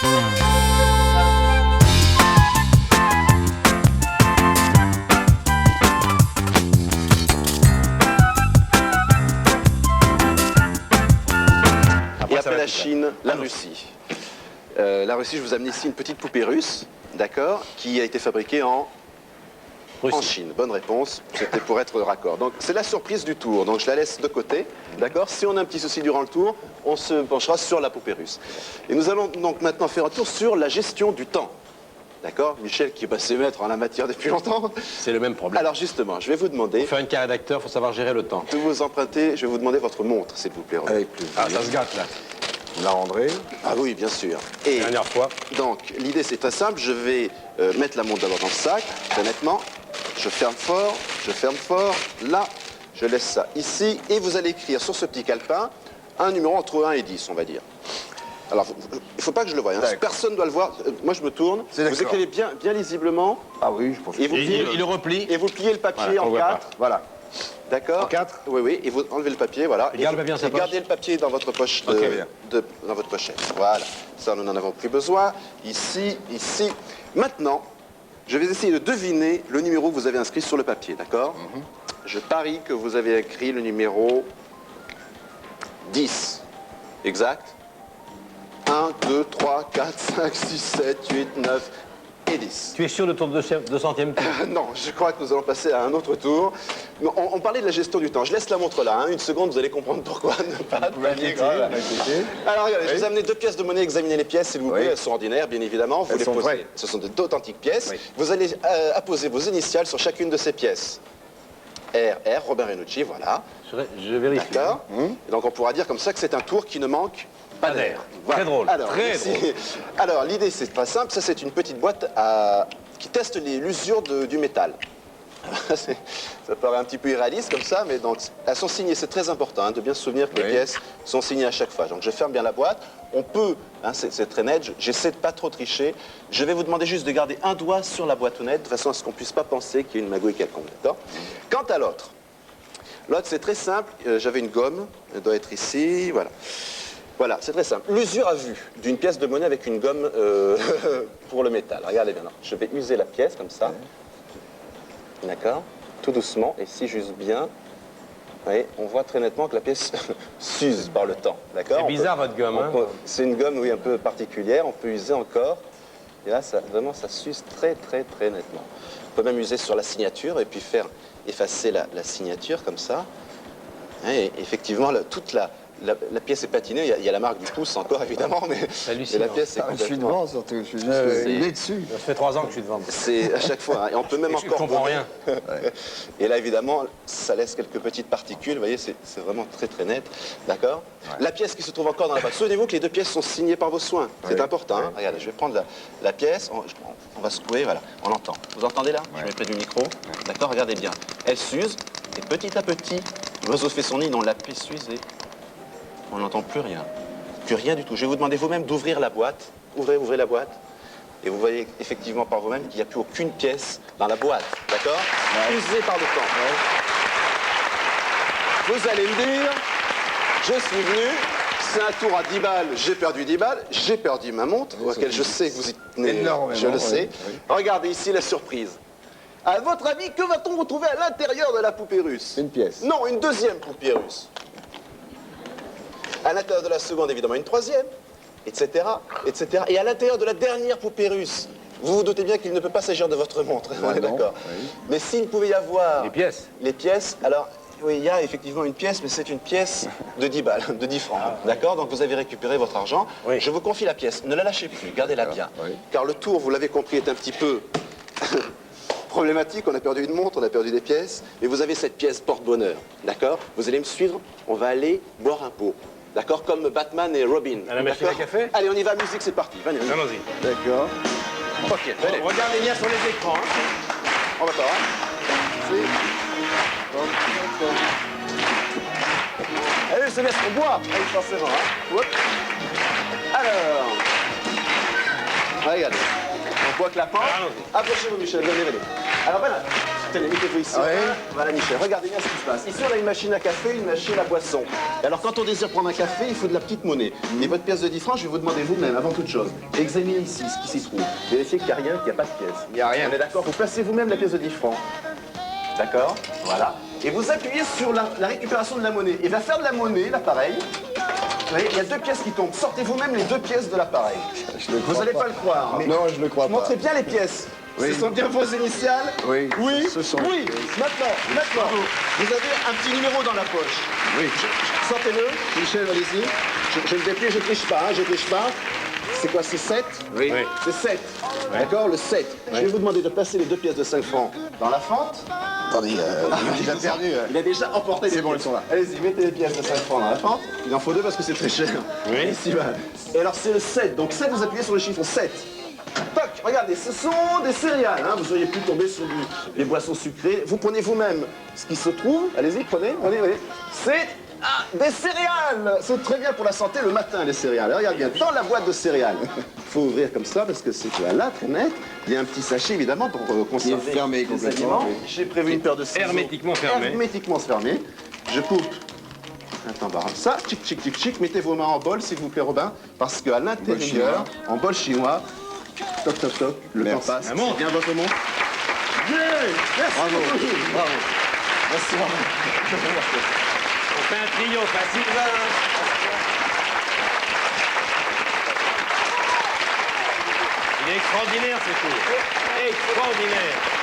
Et après la Chine, la Russie. La Russie, je vous ai amené ici une petite poupée russe, d'accord, qui a été fabriquée en Chine. Bonne réponse, c'était pour être raccord. Donc c'est la surprise du tour, donc je la laisse de côté, d'accord. Si on a un petit souci durant le tour, on se penchera sur la poupée russe. Et nous allons donc maintenant faire un tour sur la gestion du temps. D'accord, Michel qui est passé maître en la matière depuis longtemps. C'est le même problème. Alors justement, je vais vous demander... Pour faire une carrière d'acteur, il faut savoir gérer le temps. De vous emprunter, je vais vous demander votre montre, s'il vous plaît. Avec plaisir. Ah, ça se gâte là. Vous la rendrez. Ah oui, bien sûr. Et Dernière fois. donc, l'idée c'est très simple, je vais mettre la montre d'abord dans le sac, très nettement. Je ferme fort, là, je laisse ça ici, et vous allez écrire sur ce petit calepin un numéro entre 1 et 10, on va dire. Alors, il ne faut pas que je le voie, hein. Personne ne doit le voir. Moi, je me tourne. Vous écrivez bien lisiblement. Ah oui, je pense que Et vous pliez, Il le replie. et vous pliez le papier Voilà, on en voit 4. Voilà. D'accord. En 4. Oui, oui. Et vous enlevez le papier, voilà. Et garde le papier dans sa poche. gardez le papier dans votre poche, Ok, bien. dans votre pochette. Voilà. Ça, nous n'en avons plus besoin. Ici, ici. Maintenant, je vais essayer de deviner le numéro que vous avez inscrit sur le papier, d'accord? Je parie que vous avez écrit le numéro 10. Exact? 1, 2, 3, 4, 5, 6, 7, 8, 9 et 10. Tu es sûr de ton 200e tour? Non, je crois que nous allons passer à un autre tour. On parlait de la gestion du temps. Je laisse la montre là, hein. Une seconde, vous allez comprendre pourquoi ne pas paniquer. Alors regardez, je vous ai amené 2 pièces de monnaie, examinez les pièces s'il vous plaît. Oui. Elles sont ordinaires, bien évidemment. Vous Elles les sont posez. vraies. Ce sont d'authentiques pièces. Oui. Vous allez apposer vos initiales sur chacune de ces pièces. R, Robert Renucci, voilà. Je vérifie. D'accord. Et donc on pourra dire comme ça que c'est un tour qui ne manque pas d'air. Très drôle. Alors, Très merci. drôle. Alors l'idée c'est pas simple, ça c'est une petite boîte qui teste l'usure du métal. Ça paraît un petit peu irréaliste comme ça, mais donc elles sont signées, c'est très important hein, de bien se souvenir que les pièces sont signées à chaque fois. Donc je ferme bien la boîte, on peut, hein, c'est très net, j'essaie de pas trop tricher. Je vais vous demander juste de garder un doigt sur la boîte aux lettres, de façon à ce qu'on puisse pas penser qu'il y a une magouille quelconque, d'accord? Quant à l'autre, c'est très simple, j'avais une gomme, elle doit être ici, voilà. Voilà, c'est très simple. L'usure à vue d'une pièce de monnaie avec une gomme pour le métal. Regardez bien, je vais user la pièce comme ça. D'accord? Tout doucement, et si j'use bien, vous voyez, on voit très nettement que la pièce s'use par le temps. D'accord? C'est bizarre votre gomme, hein? C'est une gomme, oui, un peu particulière, on peut user encore. Et là, vraiment, ça s'use très, très, très nettement. On peut même user sur la signature et puis faire effacer la signature comme ça. Et effectivement, toute la pièce est patinée, il y a la marque du pouce encore évidemment, mais la pièce est Je suis complètement... devant surtout, je suis juste il est dessus. Ça fait 3 ans que je suis devant. C'est à chaque fois, hein, et on peut même Je encore... comprends rien. Et là évidemment, ça laisse quelques petites particules, vous voyez, c'est vraiment très très net, d'accord? La pièce qui se trouve encore dans la boîte, souvenez-vous que les 2 pièces sont signées par vos soins, c'est important, hein? Regardez, je vais prendre la pièce, on va secouer, voilà, on l'entend. Vous entendez là? Je mets près du micro, d'accord? Regardez bien, elle s'use, et petit à petit, l'oiseau fait son nid, on la pièce s'use et... on n'entend plus rien. Plus rien du tout. Je vais vous demander vous-même d'ouvrir la boîte. Ouvrez la boîte. Et vous voyez effectivement par vous-même qu'il n'y a plus aucune pièce dans la boîte. D'accord? Usée par le temps. Vous allez me dire, je suis venu, c'est un tour à 10 balles, j'ai perdu 10 balles, j'ai perdu ma montre, auquel je sais que vous y tenez, énormément, je le sais. oui. Regardez ici la surprise. À votre avis, que va-t-on retrouver à l'intérieur de la poupée russe? Une pièce. Non, une deuxième poupée russe. À l'intérieur de la seconde, évidemment, une troisième, etc., etc. Et à l'intérieur de la dernière poupée russe, vous vous doutez bien qu'il ne peut pas s'agir de votre montre, on est d'accord. Oui. Mais s'il pouvait y avoir... Les pièces. Les pièces, alors, oui, il y a effectivement une pièce, mais c'est une pièce de 10 balles, de 10 francs. D'accord? Donc vous avez récupéré votre argent. Oui. Je vous confie la pièce. Ne la lâchez plus, gardez-la bien. Oui. Car le tour, vous l'avez compris, est un petit peu... problématique, on a perdu une montre, on a perdu des pièces, mais vous avez cette pièce porte-bonheur, d'accord? Vous allez me suivre, on va aller boire un pot, d'accord? Comme Batman et Robin. À la machine à café? Allez, on y va, musique, c'est parti, venez. Allons-y. D'accord. Ok, venez. Regardez bien sur les écrans. Hein. On va pas, hein? Allez, je te laisse, on boit. Allez, forcément, hein? Hop. Alors, regardez, on boit que la porte. Allons-y. Approchez-vous, Michel, venez. Alors, voilà. Tenez, mettez-vous ici. Ouais. Voilà, Michel, regardez bien ce qui se passe. Ici, on a une machine à café, une machine à boisson. Et alors, quand on désire prendre un café, il faut de la petite monnaie. Et votre pièce de 10 francs, je vais vous demander vous-même, avant toute chose, examinez ici ce qui s'y trouve. Vérifiez qu'il n'y a rien, qu'il n'y a pas de pièce. Il n'y a rien. On est d'accord? Vous placez vous-même la pièce de 10 francs. D'accord? Voilà. Et vous appuyez sur la récupération de la monnaie. Il va faire de la monnaie, l'appareil. Vous voyez, il y a deux pièces qui tombent. Sortez vous-même les deux pièces de l'appareil. Vous n'allez pas le croire. Mais Non, je le crois pas. montrez bien les pièces. Oui. Ce sont bien vos initiales? Oui, Oui. ce sont Oui. les pièces. Maintenant. Vous avez un petit numéro dans la poche. Oui. Sortez-le. Michel, allez-y. Je ne vais plus, je ne triche pas, je triche pas. C'est quoi, c'est 7? Oui. Oui. C'est 7. D'accord, le 7. Je vais vous demander de placer les deux pièces de 5 francs dans la fente. Attendez, il a perdu. Il a déjà emporté les C'est bon, pièces. ils sont là. Allez-y, mettez les pièces de 5 francs dans la fente. Il en faut deux parce que c'est très cher. Oui. Ici, voilà. Et alors, c'est le 7. Donc 7, vous appuyez sur le chiffre 7. Toc, regardez, ce sont des céréales. Hein. Vous auriez pu tomber sur des boissons sucrées. Vous prenez vous-même ce qui se trouve. Allez-y, prenez. C'est des céréales. C'est très bien pour la santé le matin, les céréales. Regardez bien, dans la boîte de céréales. Il faut ouvrir comme ça parce que c'est là, très net. Il y a un petit sachet, évidemment, pour conserver Il est fermé les complètement, aliments. oui. J'ai prévu une paire de ciseaux. Hermétiquement fermé. Hermétiquement fermé. Je coupe un tambarin. Ça, tchic, tchic, tchic, tchic. Mettez vos mains en bol, s'il vous plaît, Robin, parce qu'à l'intérieur, en bol chinois, toc, toc, toc, le temps Merci. passe. Ah bon? C'est bien votre mot? Bien. Merci. Bravo. Bravo. Merci, Robin. On fait un triomphe à Sylvain. Il est extraordinaire ce tour. Extraordinaire.